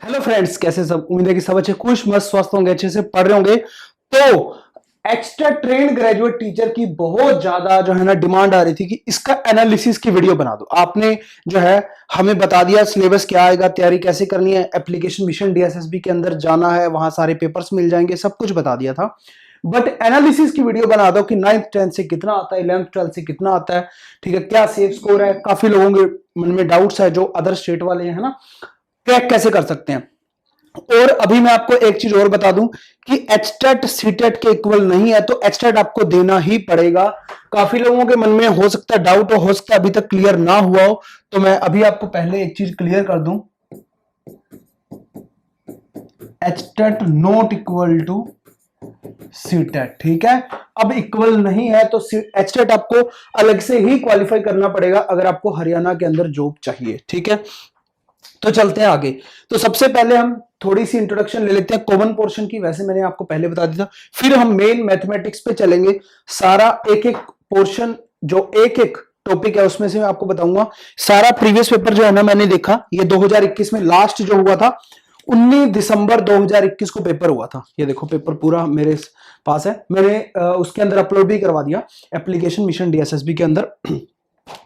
Hello friends, कैसे सब। उम्मीद है कि सब अच्छे खुश मस्त स्वस्थ होंगे, अच्छे से पढ़ रहे होंगे। तो एक्स्ट्रा ट्रेन ग्रेजुएट टीचर की बहुत ज्यादा जो है ना डिमांड आ रही थी कि इसका एनालिसिस की वीडियो बना दो। आपने जो है हमें बता दिया सिलेबस क्या आएगा, तैयारी कैसे करनी है, एप्लीकेशन मिशन डीएसएसबी के अंदर जाना है, वहां सारे पेपर्स मिल जाएंगे, सब कुछ बता दिया था। बट एनालिसिस की वीडियो बना दो कि 9th 10th से कितना आता है, 11th 12th से कितना आता है, ठीक है, क्या सेफ स्कोर है। काफी लोगों के मन में डाउट्स है जो अदर स्टेट वाले हैं ना, क्रैक कैसे कर सकते हैं। और अभी मैं आपको एक चीज और बता दूं कि एचटेट सीटेट के इक्वल नहीं है, तो एचटेट आपको देना ही पड़ेगा। काफी लोगों के मन में हो सकता है डाउट हो सकता है अभी तक क्लियर ना हुआ हो, तो मैं अभी आपको पहले एक चीज क्लियर कर दूं। HTET not equal to CTET, ठीक है। अब इक्वल नहीं है तो एचटेट आपको अलग से ही क्वालिफाई करना पड़ेगा अगर आपको हरियाणा के अंदर जॉब चाहिए, ठीक है। तो चलते हैं आगे। तो सबसे पहले हम थोड़ी सी इंट्रोडक्शन ले लेते हैं कॉमन पोर्शन की, वैसे मैंने आपको पहले बता दिया था। फिर हम मेन मैथमेटिक्स पे चलेंगे, सारा एक एक पोर्शन जो एक एक टॉपिक है उसमें से मैं आपको बताऊंगा। सारा प्रीवियस पेपर जो है ना मैंने देखा, ये 2021 में लास्ट जो हुआ था 19 दिसंबर 2021 को पेपर हुआ था। ये देखो पेपर पूरा मेरे पास है, मैंने उसके अंदर अपलोड भी करवा दिया एप्लीकेशन मिशन डीएसएसबी के अंदर।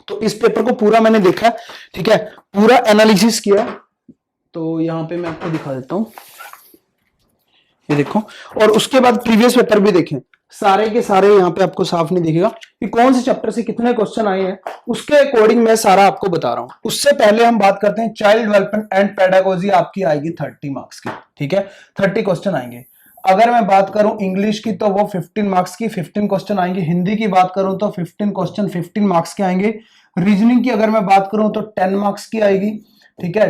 तो इस पेपर को पूरा मैंने देखा, ठीक है, पूरा एनालिसिस किया। तो यहां पे मैं आपको दिखा देता हूं, ये देखो। और उसके बाद प्रीवियस पेपर भी देखें, सारे के सारे यहां पे आपको साफ नहीं दिखेगा कि कौन से चैप्टर से कितने क्वेश्चन आए हैं, उसके अकॉर्डिंग मैं सारा आपको बता रहा हूं। उससे पहले हम बात करते हैं चाइल्ड डेवलपमेंट एंड पेडागोजी, आपकी आएगी 30 मार्क्स की, ठीक है, 30 क्वेश्चन आएंगे। अगर मैं बात करूं इंग्लिश की तो वो 15 मार्क्स की 15 क्वेश्चन आएंगे। हिंदी की बात करूं तो 15 क्वेश्चन 15 मार्क्स के आएंगे। रीजनिंग की अगर मैं बात करूं तो 10 मार्क्स की आएगी, ठीक है।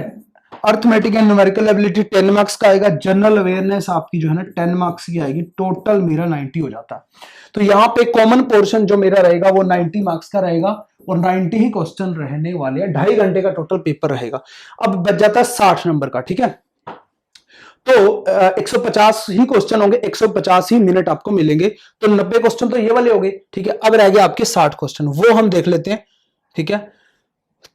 Arithmetic and numerical ability 10 marks का आएगा। जनरल अवेयरनेस आपकी जो है ना 10 मार्क्स की आएगी। टोटल मेरा 90 हो जाता है। तो यहाँ पे कॉमन पोर्शन जो मेरा रहेगा वो 90 मार्क्स का रहेगा और 90 ही क्वेश्चन रहने वाले हैं। 2.5 घंटे का टोटल पेपर रहेगा। अब बच जाता है 60 नंबर का, ठीक है। तो 150 ही क्वेश्चन होंगे, 150 ही मिनट आपको मिलेंगे। तो 90 क्वेश्चन तो ये वाले हो गए, ठीक है। अब रह गए आपके 60 क्वेश्चन, वो हम देख लेते हैं, ठीक है।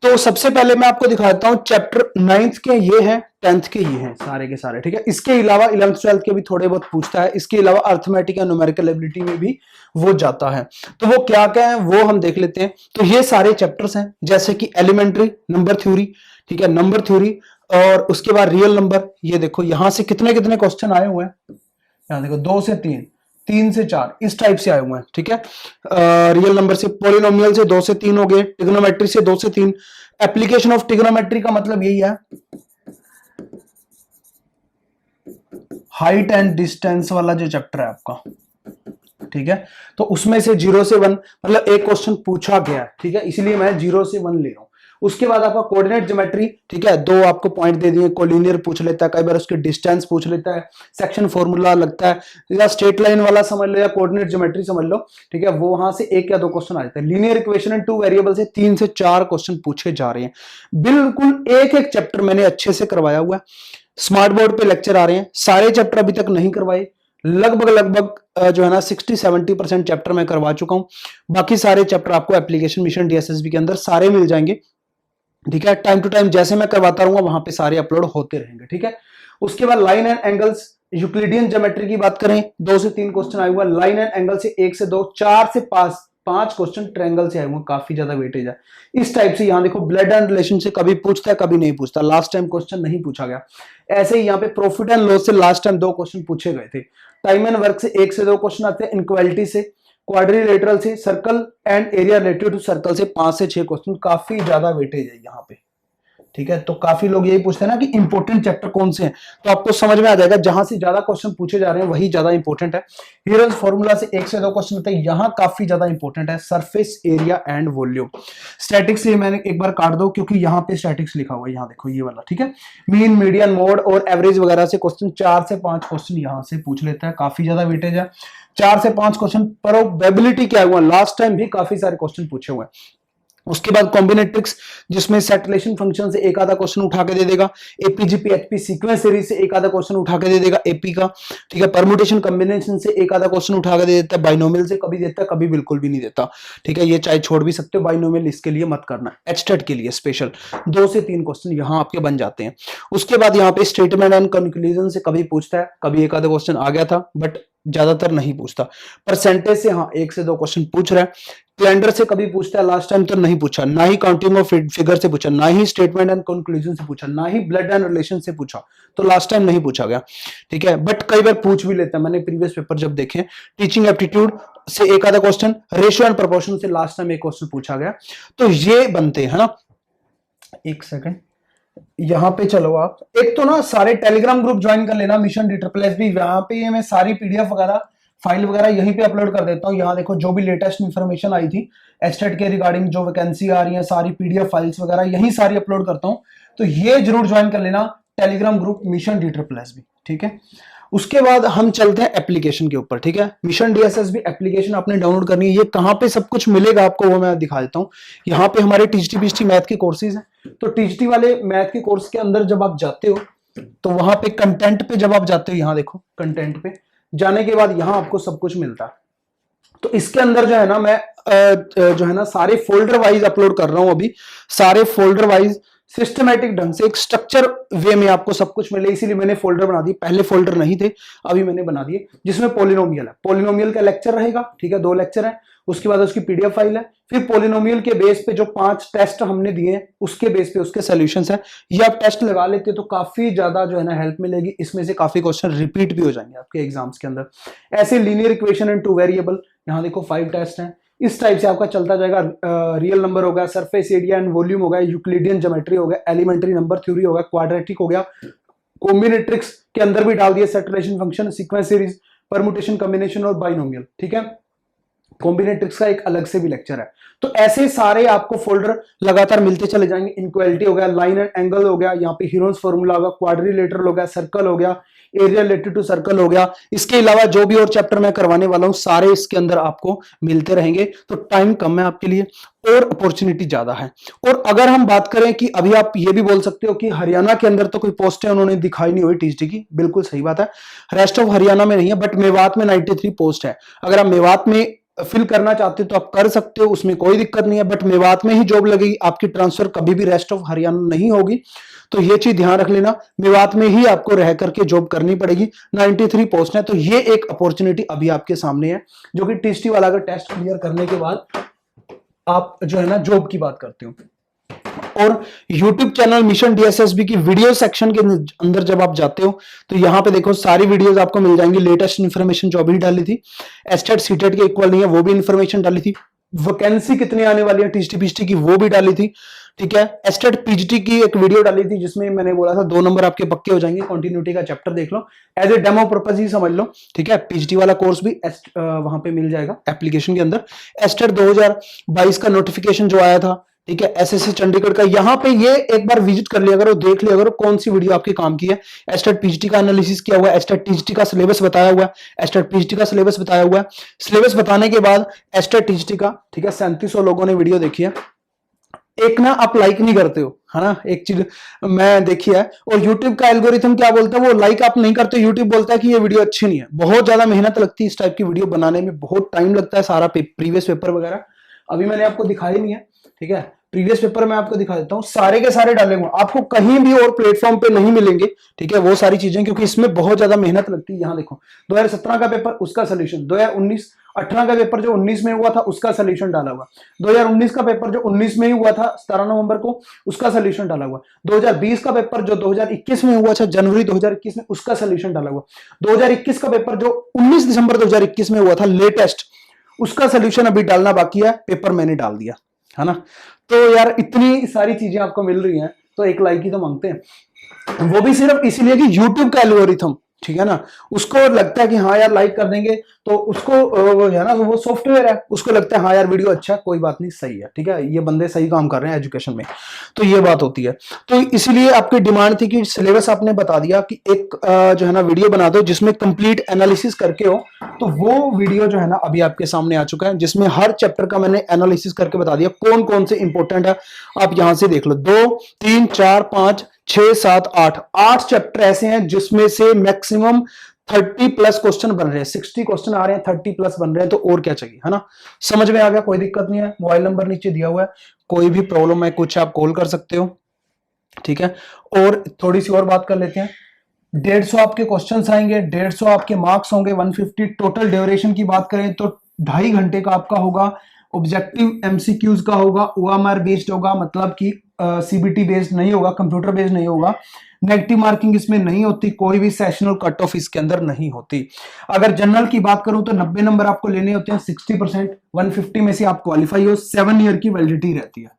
तो सबसे पहले मैं आपको दिखाता हूं चैप्टर 9th के ये हैं, 10th के ये हैं, सारे के सारे, ठीक है। इसके अलावा 11th 12th के भी थोड़े बहुत पूछता है। इसके अलावा अर्थमेटिक या न्यूमेरिकल एबिलिटी में भी वो जाता है। तो वो क्या क्या है वो हम देख लेते हैं। तो ये सारे चैप्टर्स हैं, जैसे कि एलिमेंट्री नंबर थ्योरी, ठीक है, नंबर थ्योरी। और उसके बाद रियल नंबर, ये देखो यहां से कितने कितने क्वेश्चन आए हुए हैं। यहां देखो 2 से 3, 3 से 4, इस टाइप से आए हुए हैं, ठीक है। रियल नंबर से, पॉलिनोमियल से 2 से 3 हो गए, ट्रिग्नोमेट्री से 2 से 3। एप्लीकेशन ऑफ ट्रिग्नोमेट्री का मतलब यही है, हाइट एंड डिस्टेंस वाला जो चैप्टर है आपका, ठीक है। तो उसमें से 0 से 1 मतलब एक क्वेश्चन पूछा गया है, ठीक है, इसलिए मैं 0 से 1 ले रहा हूं। उसके बाद आपका कोऑर्डिनेट ज्योमेट्री, ठीक है, 2 आपको पॉइंट दे दिए। कोलिनियर पूछ लेता है, कई बार उसके डिस्टेंस पूछ लेता है, सेक्शन फॉर्मूला लगता है, या स्ट्रेट लाइन वाला समझ लो या कोऑर्डिनेट ज्योमेट्री समझ लो, ठीक है। वो वहां से 1 या 2 क्वेश्चन आ जाते हैं। लीनियर इक्वेशन एंड 2 वेरिएबल से 3 से 4 क्वेश्चन पूछे जा रहे हैं। बिल्कुल एक एक चैप्टर मैंने अच्छे से करवाया हुआ है। स्मार्ट बोर्ड पे लेक्चर आ रहे हैं, सारे चैप्टर अभी तक नहीं करवाए। लगभग लगभग जो है ना 60-70% चैप्टर मैं करवा चुका हूं। बाकी सारे चैप्टर आपको एप्लीकेशन मिशन डीएसएसबी के अंदर सारे मिल जाएंगे, ठीक है। टाइम टू टाइम जैसे मैं करवाता रहूंगा वहां पे सारे अपलोड होते रहेंगे, ठीक है। उसके बाद line and angles, Euclidean geometry की बात करें, 2 से 3 क्वेश्चन आए हुए। लाइन एंड एंगल से 1 से 2, 4 से 5 क्वेश्चन ट्रायंगल से आए हुए, काफी ज्यादा वेटेज है। इस टाइप से यहाँ देखो ब्लड एंड रिलेशन से कभी पूछता है कभी नहीं पूछता। लास्ट टाइम क्वेश्चन नहीं पूछा गया। ऐसे ही यहाँ पे प्रॉफिट एंड लॉस से लास्ट टाइम 2 क्वेश्चन पूछे गए थे। टाइम एंड वर्क से 1 से 2 क्वेश्चन आते हैं। इनक्वालिटी से, क्वाड्रिलेटरल से, circle and area related to circle से 5 से 6 क्वेश्चन, काफी ज्यादा वेटेज है यहाँ पे, ठीक है। तो काफी लोग यही पूछते हैं ना कि इंपॉर्टेंट चैप्टर कौन से हैं, तो आपको समझ में आ जाएगा जहां से ज्यादा क्वेश्चन पूछे जा रहे हैं वही ज्यादा इंपॉर्टेंट है। हीरल्स फॉर्मूला से 1 से 2 क्वेश्चन होते हैं, यहां काफी ज्यादा इंपॉर्टेंट है। Surface area and volume. Statics से मैंने एक बार काट दो क्योंकि यहाँ पे स्टैटिक्स लिखा हुआ है, यहाँ देखो ये वाला, ठीक है। मीन, मीडियन, मोड और एवरेज वगैरह से क्वेश्चन 4 से 5 क्वेश्चन यहां से पूछ लेता है, काफी ज्यादा वेटेज है। 4 से 5 क्वेश्चन। प्रोबेबिलिटी क्या हुआ, लास्ट टाइम भी काफी सारे क्वेश्चन पूछे हुए हैं। उसके बाद कॉम्बिनेट्रिक्स, जिसमें सेटलेशन फंक्शन से एक आधा क्वेश्चन उठा के दे देगा। एपीजीपी एचपी सीक्वेंस सीरीज से एक आधा क्वेश्चन उठा के दे देगा एपी का, ठीक है। परमुटेशन कॉम्बिनेशन से एक आधा क्वेश्चन उठा के दे देता है। बाइनोमियल से कभी देता है, कभी बिल्कुल भी नहीं देता, ठीक है। ये चाहे छोड़ भी सकते हो बाइनोमियल, इसके लिए मत करना। एचटेट के लिए स्पेशल 2 से 3 क्वेश्चन यहाँ आपके बन जाते हैं। उसके बाद यहाँ पे स्टेटमेंट एंड कंक्लूजन से कभी पूछता है, कभी एक आधा क्वेश्चन आ गया था, बट ज्यादातर नहीं पूछता। परसेंटेज से हाँ 1 से 2 क्वेश्चन पूछ रहा है। कैलेंडर से कभी पूछता है, लास्ट टाइम तो नहीं पूछा। ना ही काउंटिंग ऑफ फिगर से पूछा, ना ही स्टेटमेंट एंड कंक्लूजन से पूछा, ना ही ब्लड एंड रिलेशन से पूछा, तो लास्ट टाइम नहीं पूछा गया, ठीक है। बट कई बार पूछ भी लेता है, मैंने प्रीवियस पेपर जब देखे। टीचिंग एप्टीट्यूड से एक आधा क्वेश्चन, रेशियो एंड प्रोपोर्शन से लास्ट टाइम एक क्वेश्चन पूछा गया। तो ये बनते हैं ना। एक सेकंड यहाँ पे चलो, आप एक तो ना सारे टेलीग्राम ग्रुप ज्वाइन कर लेना, मिशन DSSB। यहाँ पे ये मैं सारी पीडीएफ वगैरह फाइल वगैरह यहीं पे अपलोड कर देता हूँ। यहाँ देखो जो भी लेटेस्ट इंफॉर्मेशन आई थी एस्टेट के रिगार्डिंग, जो वैकेंसी आ रही है, सारी पीडीएफ फाइल्स वगैरह यहीं सारी अपलोड करता हूँ। तो ये जरूर ज्वाइन कर लेना टेलीग्राम ग्रुप मिशन DSSB, ठीक है। उसके बाद हम चलते हैं एप्लीकेशन के ऊपर, ठीक है। मिशन DSSB एप्लीकेशन आपने डाउनलोड करनी है। ये कहाँ पे सब कुछ मिलेगा आपको वो मैं दिखा देता हूँ। यहाँ पे हमारे टीजीटी मैथ के कोर्सेज हैं। तो टीजीटी वाले मैथ के कोर्स के अंदर जब आप जाते हो तो वहां पे कंटेंट पे जब आप जाते हो, यहाँ देखो कंटेंट पे जाने के बाद यहाँ आपको सब कुछ मिलता है। तो इसके अंदर जो है ना मैं जो है ना सारे फोल्डर वाइज अपलोड कर रहा हूं अभी। सारे फोल्डर वाइज सिस्टमैटिक ढंग से एक स्ट्रक्चर वे में आपको सब कुछ मिले, इसीलिए मैंने फोल्डर बना दिए। पहले फोल्डर नहीं थे, अभी मैंने बना दिए। जिसमें पॉलिनोमियल है, पॉलिनोमियल का लेक्चर रहेगा, ठीक है। 2 लेक्चर है। उसके बाद उसकी पीडीएफ फाइल है। फिर पॉलिनोमियल के बेस पे जो 5 टेस्ट हमने दिए हैं उसके बेस पे उसके सॉल्यूशंस है। ये आप टेस्ट लगा लेते तो काफी ज्यादा जो है ना हेल्प मिलेगी। इसमें से काफी क्वेश्चन रिपीट भी हो जाएंगे आपके एग्जाम्स के अंदर। ऐसे लीनियर इक्वेशन एंड 2 वेरिएबल, यहाँ देखो 5 टेस्ट हैं। इस टाइप से आपका चलता जाएगा। रियल नंबर हो गया, सरफेस एरिया एंड वॉल्यूम हो गया, यूक्लिडियन ज्योमेट्री हो गया, एलिमेंट्री नंबर थ्योरी हो गया, क्वाड्रेटिक हो गया, कॉम्बिनेट्रिक्स के अंदर भी डाल दिया set relation function, sequence series, permutation combination और बाइनोमियल, ठीक है। कॉम्बिनेट्रिक्स का एक अलग से भी लेक्चर है। तो ऐसे सारे आपको फोल्डर लगातार मिलते चले जाएंगे। इनक्वालिटी हो गया, लाइन एंड एंगल हो गया, यहाँ पे हीरोन्स फॉर्मूला होगा, क्वाड्रिलेटरल हो गया, सर्कल हो गया, एरिया रिलेटेड टू सर्कल हो गया। इसके अलावा जो भी और चैप्टर मैं करवाने वाला हूं सारे इसके अंदर आपको मिलते रहेंगे। तो टाइम कम है आपके लिए और अपॉर्चुनिटी ज्यादा है। और अगर हम बात करें कि अभी आप ये भी बोल सकते हो कि हरियाणा के अंदर तो कोई पोस्ट है उन्होंने दिखाई नहीं हुई टीजीटी की, बिल्कुल सही बात है। रेस्ट ऑफ हरियाणा में नहीं है, बट मेवात में 93 पोस्ट है। अगर आप मेवात में फिल करना चाहते हो तो आप कर सकते हो, उसमें कोई दिक्कत नहीं है। बट मेवात में ही जॉब लगेगी, आपकी ट्रांसफर कभी भी रेस्ट ऑफ हरियाणा नहीं होगी। तो ये चीज ध्यान रख लेना, मेवात में ही आपको रह करके जॉब करनी पड़ेगी। 93 पोस्ट है, तो ये एक अपॉर्चुनिटी अभी आपके सामने है, जो कि टीजीटी वाला अगर टेस्ट क्लियर करने के बाद आप जो है ना जॉब की बात करते हो। और YouTube चैनल मिशन DSSB की वीडियो सेक्शन के अंदर जब आप जाते हो तो यहाँ पे देखो सारी वीडियोस आपको मिल जाएंगी। लेटेस्ट इन्फॉर्मेशन जो अभी डाली थी, एस्टेट सीटेट के इक्वल नहीं है वो भी इन्फॉर्मेशन डाली थी। वैकेंसी कितनी आने वाली है टीजीटी पीजीटी की वो भी डाली थी, ठीक है। एस्टेट पीजीटी की एक वीडियो डाली थी जिसमें मैंने बोला था 2 नंबर आपके पक्के हो जाएंगे। कंटिन्यूटी का चैप्टर देख लो, एज ए डेमो पर्पज ही समझ लो, ठीक है। पीजीटी वाला कोर्स भी वहां पे मिल जाएगा एप्लीकेशन के अंदर। एस्टेट 2022 का नोटिफिकेशन जो आया था, ठीक है, एसएससी चंडीगढ़ का, यहाँ पे ये एक बार विजिट कर लिया करो, देख लिया करो कौन सी वीडियो आपके काम की है। एस्टेट पीजीटी का एनालिसिस किया हुआ है, एस्टेट टीजीटी का सिलेबस बताया हुआ है, एस्टेट पीजीटी का सिलेबस बताया हुआ है। सिलेबस बताने के बाद एस्टेट टीजीटी का, ठीक है, 3700 लोगों ने वीडियो देखी है। एक ना आप लाइक नहीं करते हो, है ना, एक चीज मैं देखी है। और YouTube का एल्गोरिथम क्या बोलता है, वो लाइक आप नहीं करते, YouTube बोलता है कि ये वीडियो अच्छी नहीं है। बहुत ज्यादा मेहनत लगती है इस टाइप की वीडियो बनाने में, बहुत टाइम लगता है, सारा प्रीवियस पेपर वगैरह अभी मैंने आपको दिखाई नहीं है, ठीक है। प्रीवियस पेपर में आपको दिखा देता हूं, सारे के सारे डाले हुए आपको कहीं भी और प्लेटफॉर्म पे नहीं मिलेंगे, ठीक है, वो सारी चीजें, क्योंकि इसमें बहुत ज्यादा मेहनत लगती है। यहाँ देखो 2017 का पेपर उसका सोल्यूशन, 2019 18 का पेपर जो 19 में हुआ था उसका सोल्यूशन डाला हुआ, 2019 का पेपर जो 19 में ही हुआ था 17 नवंबर को उसका सोल्यूशन डाला हुआ, 2020 का पेपर जो 2021 में हुआ था जनवरी 2021 में उसका सोल्यूशन डाला हुआ, 2021 का पेपर जो 19 दिसंबर 2021 में हुआ था लेटेस्ट, उसका सोल्यूशन अभी डालना बाकी है, पेपर मैंने डाल दिया, है ना। तो यार इतनी सारी चीजें आपको मिल रही हैं तो एक लाइक ही तो मांगते हैं, वो भी सिर्फ इसीलिए कि YouTube का एल्गोरिथम, ठीक है ना, उसको लगता है कि हाँ यार लाइक कर देंगे तो उसको वो है ना, वो सॉफ्टवेयर है, उसको लगता है हाँ यार वीडियो अच्छा है, कोई बात नहीं, सही है, ठीक है, ये बंदे सही काम कर रहे हैं एजुकेशन में। तो ये बात होती है। तो इसीलिए आपकी डिमांड थी कि सिलेबस आपने बता दिया कि एक जो है ना वीडियो बना दो जिसमें कंप्लीट एनालिसिस करके हो। तो वो वीडियो जो है ना अभी आपके सामने आ चुका है, जिसमें हर चैप्टर का मैंने एनालिसिस करके बता दिया कौन कौन से इंपॉर्टेंट है। आप यहां से देख लो, 2 3 4 5 6 7 8 चैप्टर ऐसे हैं जिसमें से मैक्सिमम 30 प्लस क्वेश्चन बन रहे हैं, 60 क्वेश्चन आ रहे हैं, 30 प्लस बन रहे हैं, तो और क्या चाहिए, है ना। समझ में आ गया, कोई दिक्कत नहीं है, मोबाइल नंबर नीचे दिया हुआ है, कोई भी प्रॉब्लम है कुछ आप कॉल कर सकते हो, ठीक है। और थोड़ी सी और बात कर लेते हैं, 150 आपके क्वेश्चंस आएंगे, 150 आपके मार्क्स होंगे, 150 टोटल ड्यूरेशन की बात करें तो 2.5 घंटे का आपका होगा। ऑब्जेक्टिव एमसीक्यूज का होगा, ओएमआर बेस्ड होगा, मतलब कि सीबीटी बेस्ड नहीं होगा, कंप्यूटर बेस्ड नहीं होगा। नेगेटिव मार्किंग इसमें नहीं होती, कोई भी सेशनल कट ऑफ इसके अंदर नहीं होती। अगर जनरल की बात करूं तो 90 नंबर आपको लेने होते हैं, 60%, 150 में से आप क्वालिफाई हो, 7 ईयर की वैलिडिटी रहती है,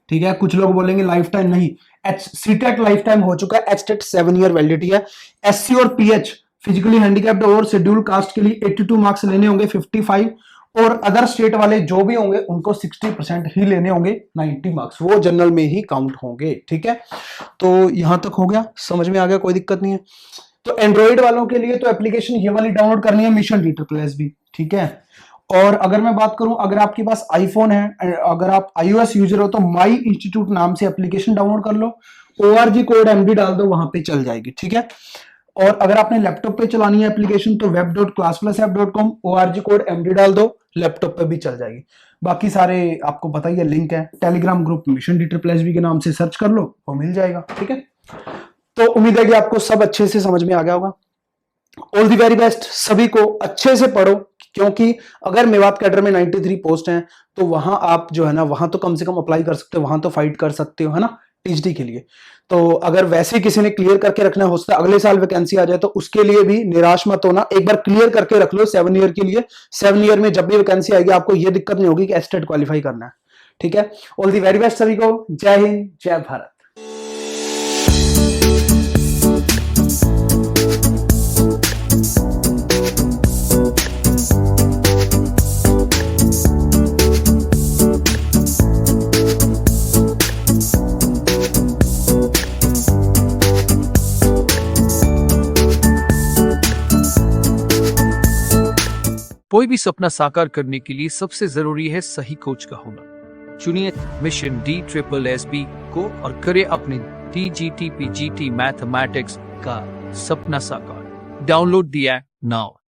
ठीक है। कुछ लोग बोलेंगे लाइफ टाइम, नहीं, सीटेट लाइफ टाइम हो चुका है, एचटेट 7 ईयर वैलिडिटी है। एससी और पीएच फिजिकली हैंडीकैप्ड और शेड्यूल कास्ट के लिए 82 मार्क्स लेने होंगे, 55, और अदर स्टेट वाले जो भी होंगे उनको 60% ही लेने होंगे, 90 मार्क्स वो जनरल में ही काउंट होंगे, ठीक है। तो यहां तक हो गया, समझ में आ गया, कोई दिक्कत नहीं है। तो एंड्रॉइड वालों के लिए तो एप्लीकेशन ये वाली डाउनलोड करनी है, मिशन DSSB, ठीक है। और अगर मैं बात करूं, अगर आपके पास आईफोन है, अगर आप iOS यूजर हो तो माई इंस्टीट्यूट नाम से एप्लीकेशन डाउनलोड कर लो, ORG कोड MD डाल दो, वहां पे चल जाएगी, ठीक है। और अगर आपने लैपटॉप पे चलानी है एप्लीकेशन तो web.classplusapp.com, ORG कोड MD डाल दो, लैपटॉप पे भी चल जाएगी। बाकी सारे आपको पता ही है, लिंक है, टेलीग्राम ग्रुप मिशन DSSB के नाम से सर्च कर लो, वो मिल जाएगा, ठीक है। तो उम्मीद है कि आपको सब अच्छे से समझ में आ गया होगा। ऑल दी वेरी बेस्ट, सभी को अच्छे से पढ़ो, क्योंकि अगर मेवात कैडर में 93 पोस्ट हैं तो वहां आप जो है ना, वहां तो कम से कम अप्लाई कर सकते हो, वहां तो फाइट कर सकते हो, है ना, टीचडी के लिए। तो अगर वैसे किसी ने क्लियर करके रखना हो सकता है अगले साल वैकेंसी आ जाए, तो उसके लिए भी निराश मत होना, एक बार क्लियर करके रख लो 7 ईयर के लिए। 7 ईयर में जब भी वैकेंसी आएगी आपको ये दिक्कत नहीं होगी कि एस्टेट क्वालिफाई करना है, ठीक है। ऑल दी वेरी बेस्ट सभी को, जय हिंद, जय भारत। कोई भी सपना साकार करने के लिए सबसे जरूरी है सही कोच का होना। चुनिए मिशन DSSB को और करें अपने TGT PGT मैथमेटिक्स का सपना साकार। Download the app now.